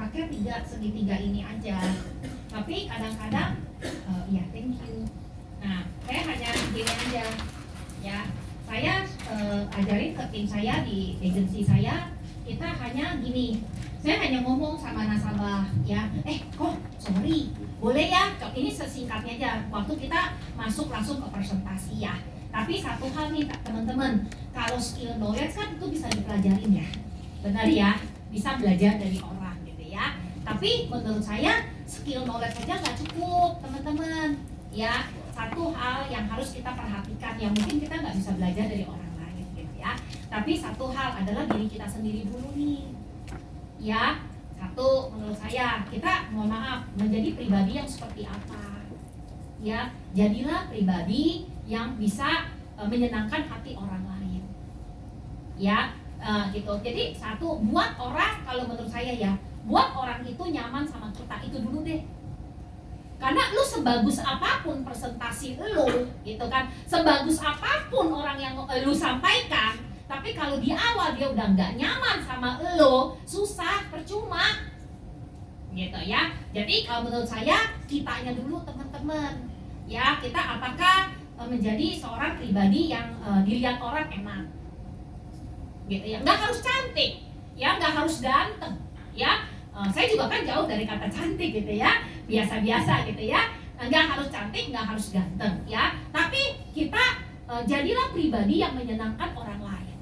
pakai segitiga ini aja. Tapi kadang-kadang ya thank you. Nah, saya hanya gini aja ya. Saya ajarin ke tim saya di agensi saya, kita hanya gini. Saya hanya ngomong sama nasabah ya, kok sorry, boleh ya, ini sesingkatnya aja. Waktu kita masuk langsung ke presentasi ya. Tapi satu hal nih teman-teman, kalau skill knowledge kan itu bisa dipelajarin ya, benar ya, bisa belajar dari orang gitu ya. Tapi menurut saya skill knowledge saja nggak cukup teman-teman ya. Satu hal yang harus kita perhatikan, yang mungkin kita nggak bisa belajar dari orang lain gitu ya. Tapi satu hal adalah diri kita sendiri dulu nih ya. Satu, menurut saya kita mohon maaf menjadi pribadi yang seperti apa ya. Jadilah pribadi yang bisa menyenangkan hati orang lain ya, gitu. Jadi satu, buat orang, kalau menurut saya ya, buat orang itu nyaman sama kita, itu dulu deh. Karena lu sebagus apapun presentasi lu gitu kan, sebagus apapun orang yang lu sampaikan, tapi kalau di awal dia udah nggak nyaman sama lu, susah, percuma gitu ya. Jadi kalau menurut saya, kitanya dulu teman-teman ya, kita apakah menjadi seorang pribadi yang dilihat orang enak gitu ya. Nggak harus cantik ya, nggak harus ganteng ya. Saya juga kan jauh dari kata cantik gitu ya, biasa-biasa gitu ya. Nggak harus cantik, nggak harus ganteng ya. Tapi kita jadilah pribadi yang menyenangkan orang lain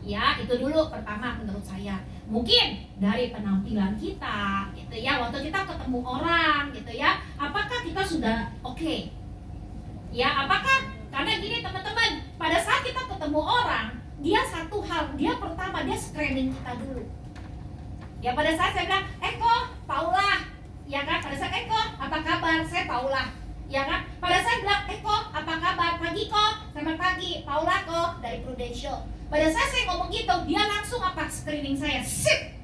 ya. Itu dulu pertama menurut saya. Mungkin dari penampilan kita gitu ya, waktu kita ketemu orang gitu ya, apakah kita sudah oke? Ya, apakah, karena gini teman-teman, pada saat kita ketemu orang, dia satu hal, dia pertama dia screening kita dulu. Ya, pada saat saya bilang, Eko, Paula, ya kan? Pada saat Eko, apa kabar? Saya Paula, ya kan? Pada saat bilang, Eko, apa kabar? Pagi kok, selamat pagi, Paula kok dari Prudential. Pada saat saya ngomong gitu, dia langsung apa? Screening saya, sip.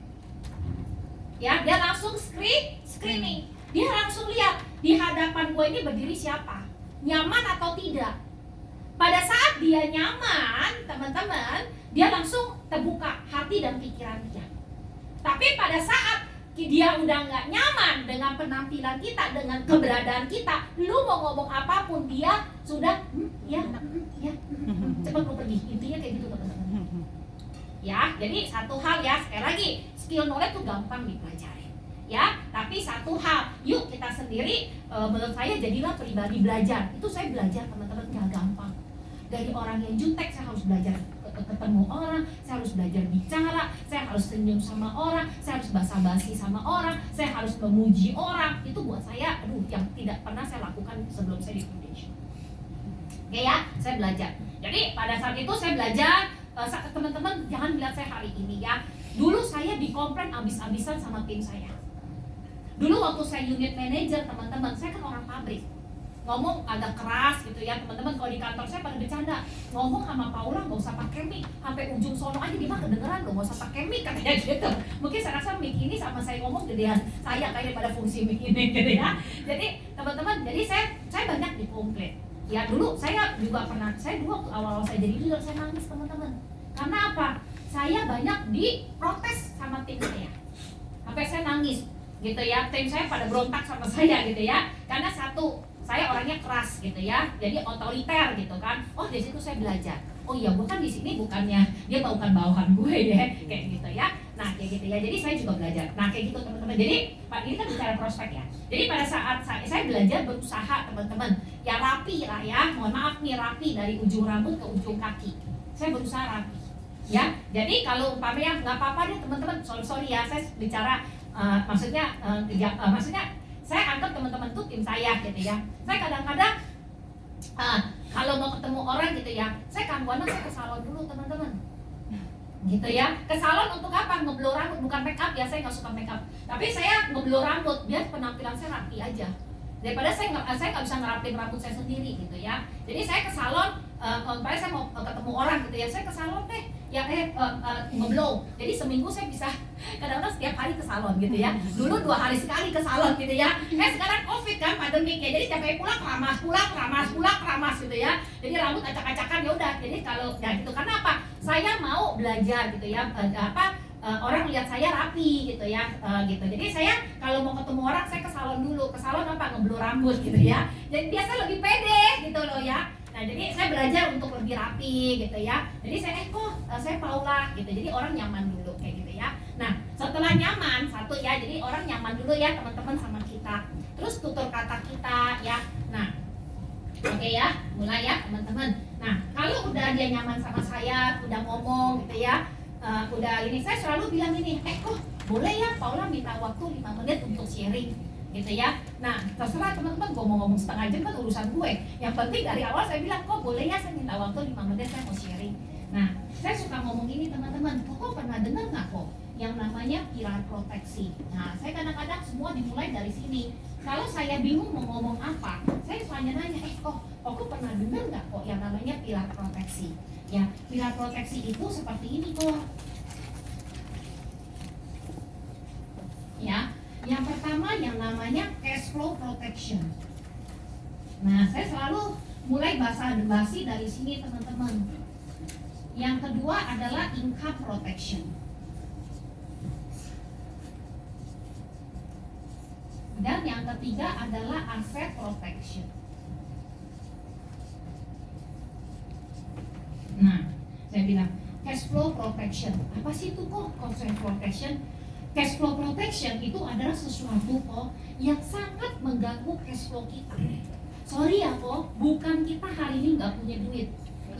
Ya, dia langsung screening. Dia langsung lihat di hadapan gue ini berdiri siapa, nyaman atau tidak. Pada saat dia nyaman, teman-teman, dia langsung terbuka hati dan pikiran dia. Tapi pada saat dia udah nggak nyaman dengan penampilan kita, dengan keberadaan kita, lu mau ngomong apapun, dia sudah cepat lu pergi. Intinya kayak gitu teman-teman. Ya, jadi satu hal ya, sekali lagi, skill knowledge tuh gampang dipelajari ya. Tapi satu hal, yuk kita sendiri, menurut saya jadilah pribadi belajar. Itu saya belajar teman-teman, nggak gampang. Dari orang yang jutek saya harus belajar ketemu orang, saya harus belajar bicara, saya harus senyum sama orang, saya harus basa-basi sama orang, saya harus memuji orang. Itu buat saya, yang tidak pernah saya lakukan sebelum saya di Prudential. Oke ya, saya belajar. Jadi pada saat itu saya belajar, teman-teman jangan lihat saya hari ini ya. Dulu saya dikomplain abis-abisan sama tim saya. Dulu waktu saya unit manager teman-teman, saya kan orang pabrik, ngomong agak keras gitu ya teman-teman. Kalau di kantor saya pada bercanda, ngomong sama Paula nggak usah pakai mic, sampai ujung sono aja dia mah kedengeran loh, nggak usah pakai mic katanya gitu. Mungkin saya rasa mic ini sama saya ngomong gedean saya kayak daripada fungsi mic ini gitu ya. Jadi teman-teman, jadi saya banyak dikomplain. Ya dulu saya juga pernah, saya dulu waktu awal-awal saya jadi leader saya nangis teman-teman. Karena apa? Saya banyak diprotes sama tim saya, sampai saya nangis gitu ya. Tim saya pada berontak sama saya gitu ya. Karena satu, saya orangnya keras gitu ya, jadi otoriter gitu kan. Oh, dari situ saya belajar. Oh iya, gue kan di sini bukannya dia bukan bawahan gue deh, kayak gitu ya. Nah, kayak gitu ya. Jadi saya juga belajar. Nah, kayak gitu teman-teman. Jadi Pak, ini kan bicara prospek ya. Jadi pada saat saya belajar berusaha teman-teman, ya rapi lah ya. Mohon maaf nih, rapi dari ujung rambut ke ujung kaki. Saya berusaha rapi. Ya, jadi kalau umpamanya nggak apa-apa deh teman-teman. Sorry ya, saya bicara maksudnya saya anggap teman-teman tuh tim saya gitu ya. Saya kadang-kadang kalau mau ketemu orang gitu ya, saya kadang-kadang saya ke salon dulu teman-teman, gitu ya. Ke salon untuk apa? Ngeblow rambut, bukan make up ya, saya nggak suka make up. Tapi saya ngeblow rambut biar penampilan saya rapi aja. Daripada saya nggak bisa ngerapin rambut saya sendiri gitu ya. Jadi saya ke salon, kalau saya mau ketemu orang gitu ya, saya ke salon deh. Ya ngeblow. Jadi seminggu saya bisa kadang-kadang setiap hari ke salon gitu ya. Dulu 2 hari sekali ke salon gitu ya. Sekarang COVID kan, pandemik ya. Jadi setiap hari pulang keramas gitu ya. Jadi rambut acak-acakan ya udah. Jadi kalau ya gitu, karena apa? Saya mau belajar gitu ya, orang lihat saya rapi gitu ya, gitu. Jadi saya kalau mau ketemu orang saya ke salon dulu. Ke salon apa? Ngeblur rambut gitu ya. Jadi biasa lebih pede gitu loh ya. Nah jadi saya belajar untuk lebih rapi gitu ya. Jadi saya Paula gitu. Jadi orang nyaman dulu kayak gitu ya. Nah setelah nyaman satu ya, jadi orang nyaman dulu ya teman-teman sama kita. Terus tutur kata kita ya. Nah oke ya, mulai ya teman-teman. Nah kalau udah dia nyaman sama saya, udah ngomong gitu ya, udah ini, saya selalu bilang ini, boleh ya Paula minta waktu 5 menit untuk sharing gitu ya. Nah terserah teman-teman, gue mau ngomong setengah jam kan urusan gue. Yang penting dari awal saya bilang, boleh ya saya minta waktu 5 menit, saya mau sharing. Nah saya suka ngomong gini teman-teman, kok pernah dengar nggak kok yang namanya pilar proteksi? Nah saya kadang-kadang semua dimulai dari sini. Kalau saya bingung mau ngomong apa, saya selalu nanya, kok pernah dengar nggak kok yang namanya pilar proteksi? Ya, pilar proteksi itu seperti ini kok. Ya, yang pertama yang namanya cash flow protection. Nah, saya selalu mulai basa-basi dari sini teman-teman. Yang kedua adalah income protection. Dan yang ketiga adalah asset protection. Nah, saya bilang cash flow protection. Apa sih itu kok cash flow protection? Cash flow protection itu adalah sesuatu kok yang sangat mengganggu cash flow kita. Sorry ya kok, bukan kita hari ini nggak punya duit,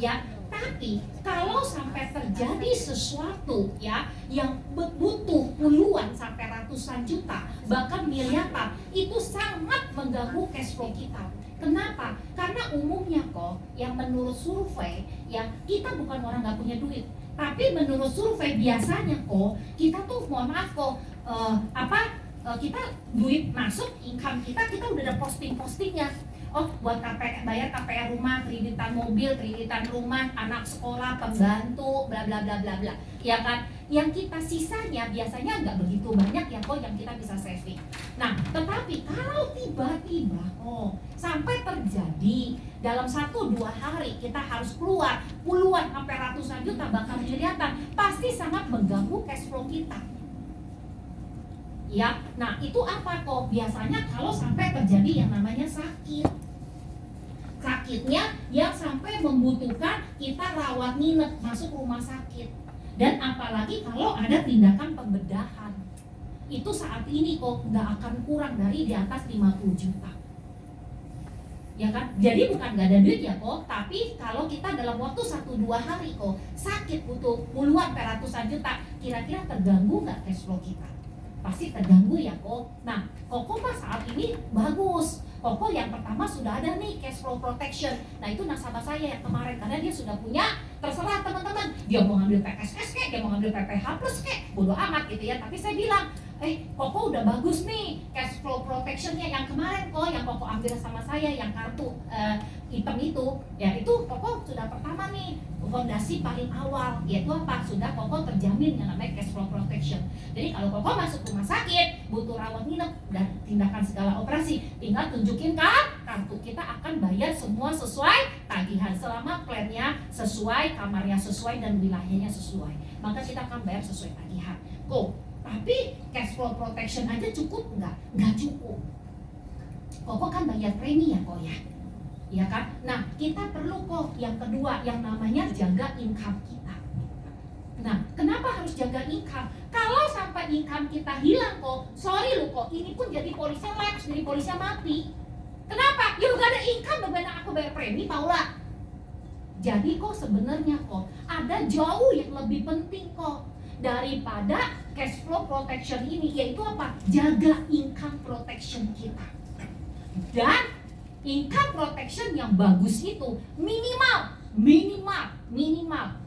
ya. Tapi kalau sampai terjadi sesuatu ya yang butuh puluhan sampai ratusan juta, bahkan miliaran, itu sangat mengganggu cash flow kita. Kenapa? Karena umumnya kok yang menurut survei ya, kita bukan orang nggak punya duit, tapi menurut survei biasanya kok kita tuh mohon maaf kok kita duit masuk, income kita udah ada postingnya. Buat bayar KPR rumah, kreditan mobil, kreditan rumah, anak sekolah, pembantu, bla bla bla bla bla. Ya kan? Yang kita sisanya biasanya nggak begitu banyak ya kok yang kita bisa saving. Nah, tetapi kalau tiba-tiba sampai terjadi dalam 1-2 hari kita harus keluar puluhan sampai ratusan juta bahkan miliaran, pasti sangat mengganggu cash flow kita. Ya, nah itu apa kok? Biasanya kalau sampai terjadi yang namanya sakitnya yang sampai membutuhkan kita rawat nginep, masuk rumah sakit. Dan apalagi kalau ada tindakan pembedahan, itu saat ini kok nggak akan kurang dari di atas 50 juta. Ya kan? Jadi bukan nggak ada duit ya kok, tapi kalau kita dalam waktu 1-2 hari kok sakit butuh puluhan sampai ratusan juta, kira-kira terganggu nggak cash flow kita? Pasti terganggu ya kok. Nah, Koko mah saat ini bagus. Koko yang pertama sudah ada nih cash flow protection. Nah itu nasabah saya yang kemarin, karena dia sudah punya, terserah teman-teman, dia mau ngambil PSS kek, dia mau ngambil PPH plus kek, bodo amat gitu ya. Tapi saya bilang, Koko udah bagus nih cash flow protectionnya yang kemarin kok, yang Koko ambil sama saya, yang kartu hitam itu, ya itu Koko sudah pertama nih, fondasi paling awal, yaitu apa? Sudah Koko terjamin yang namanya cash flow protection. Jadi kalau Koko masuk rumah sakit, butuh rawat inap dan tindakan segala operasi, tinggal tunjukin kartu, kita akan bayar semua sesuai tagihan selama plannya sesuai, kamarnya sesuai, dan wilayahnya sesuai. Maka kita akan bayar sesuai tagihan. Tapi cash flow protection aja cukup nggak? Nggak cukup. Koko kan bayar premi ya kok ya. Ya kan? Nah, kita perlu kok yang kedua yang namanya jaga income kita. Nah, kenapa harus jaga income? Kalau sampai income kita hilang kok, sorry lu kok, ini pun jadi polisnya lapse, jadi polisnya mati. Kenapa? Ya gak ada income, bagaimana aku bayar premi, Paula? Jadi kok sebenarnya kok ada jauh yang lebih penting kok daripada cash flow protection ini, yaitu apa? Jaga income protection kita. Dan income protection yang bagus itu minimal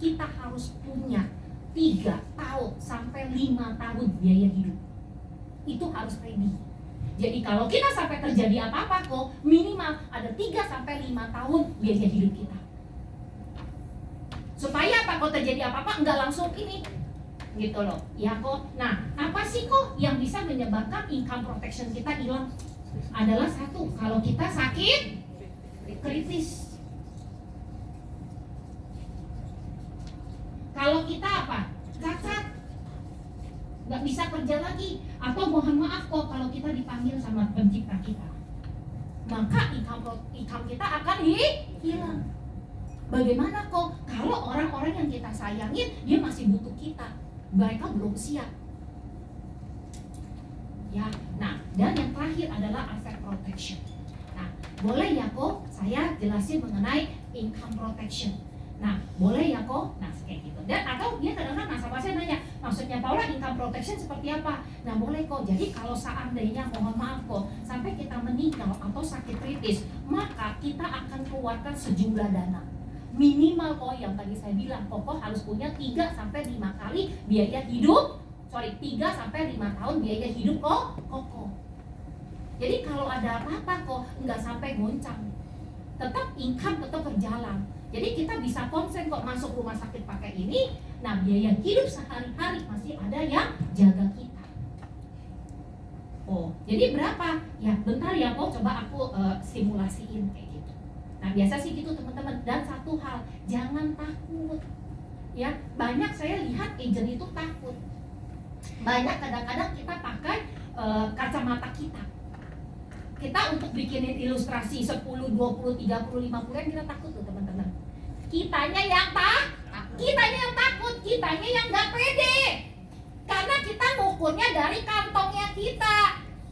kita harus punya 3 tahun sampai 5 tahun biaya hidup. Itu harus ready. Jadi kalau kita sampai terjadi apa-apa kok, minimal ada 3 sampai 5 tahun biaya hidup kita. Supaya apa, kalau terjadi apa-apa enggak langsung ini gitu loh. Ya kok. Nah, apa sih kok yang bisa menyebabkan income protection kita hilang? Adalah satu, kalau kita sakit kritis. Kalau kita apa? Cacat. nggak bisa kerja lagi. Atau mohon maaf kok, kalau kita dipanggil sama pencipta kita, maka income kita akan hilang. Bagaimana kok kalau orang-orang yang kita sayangin dia masih butuh kita, mereka belum siap. Ya, nah, dan yang terakhir adalah asset protection. Nah, boleh ya kok saya jelasin mengenai income protection. Nah, boleh ya kok, nah kayak gitu. Dan atau dia kadang-kadang nasabah nanya, maksudnya Paula income protection seperti apa? Nah, boleh kok. Jadi kalau seandainya mohon maaf kok sampai kita meninggal atau sakit kritis, maka kita akan keluarkan sejumlah dana. Minimal kok yang tadi saya bilang, kok harus punya 3-5 kali biaya hidup. 3-5 tahun biaya hidup kok. Jadi kalau ada apa-apa kok nggak sampai goncang, tetap income tetap berjalan. Jadi kita bisa konsen kok masuk rumah sakit pakai ini. Nah, biaya hidup sehari-hari masih ada yang jaga kita. Oh, jadi berapa? Ya bentar ya kok, coba aku simulasiin kayak gitu. Nah, biasa sih gitu teman-teman. Dan satu hal, jangan takut. Ya, banyak saya lihat agent itu takut. Banyak kadang-kadang kita pakai kacamata kita. Kita untuk bikinin ilustrasi 10, 20, 30, 50 yang kita takut tuh teman-teman. Kitanya yang takut, kitanya yang gak pede. Karena kita ngukurnya dari kantongnya kita.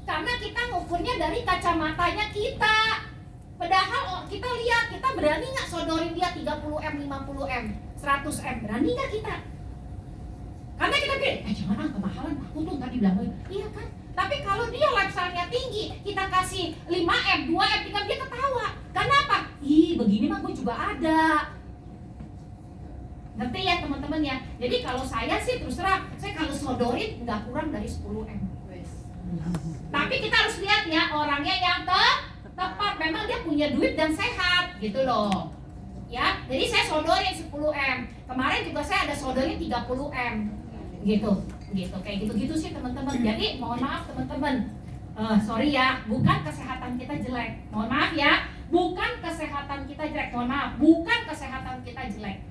Karena kita ngukurnya dari kacamatanya kita. Padahal kita lihat, kita berani gak sodorin dia 30M, 50M, 100M, berani gak kita? Karena kita bilang, jangan kemahalan, aku tuh tadi bilang, iya kan? Tapi kalau dia lifestyle-nya tinggi, kita kasih 5M, 2M, 3M, dia ketawa. Kenapa? Begini mah gue juga ada. Ngerti ya teman-teman ya? Jadi kalau saya sih terus terang, saya kalau sodorin nggak kurang dari 10M. Tapi kita harus lihat ya, orangnya yang tepat. Memang dia punya duit dan sehat, gitu loh. Ya, jadi saya sodorin 10M. Kemarin juga saya ada sodorin 30M. Gitu kayak gitu sih teman-teman. Jadi mohon maaf teman-teman, sorry ya, bukan kesehatan kita jelek, mohon maaf ya, bukan kesehatan kita jelek, mohon maaf, bukan kesehatan kita jelek,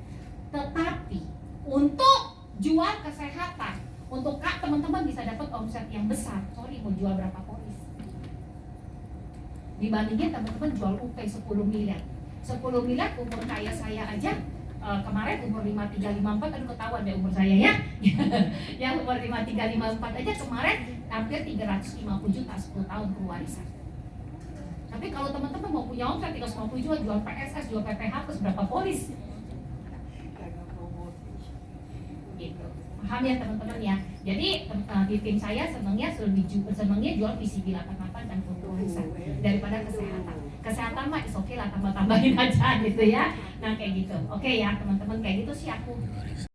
tetapi untuk jual kesehatan, untuk teman-teman bisa dapat omset yang besar, sorry mau jual berapa polis, dibandingin teman-teman jual UP 10 miliar, 10 miliar umur kaya saya aja. Kemarin umur 53, 54, aduh ketahuan deh umur saya ya. Yang umur 53, 54 aja kemarin hampir 350 juta 10 tahun pewarisan. Tapi kalau teman-teman mau punya omset 350 juta, jual PSS, jual PPH, terus berapa polis? Gitu. Paham ya teman-teman ya. Jadi di tim saya senangnya jual PCB 88 dan pewarisan daripada kesehatan. Kesehatan mah is okay lah, tambah-tambahin aja gitu ya. Nah kayak gitu. Oke ya teman-teman, kayak gitu sih aku.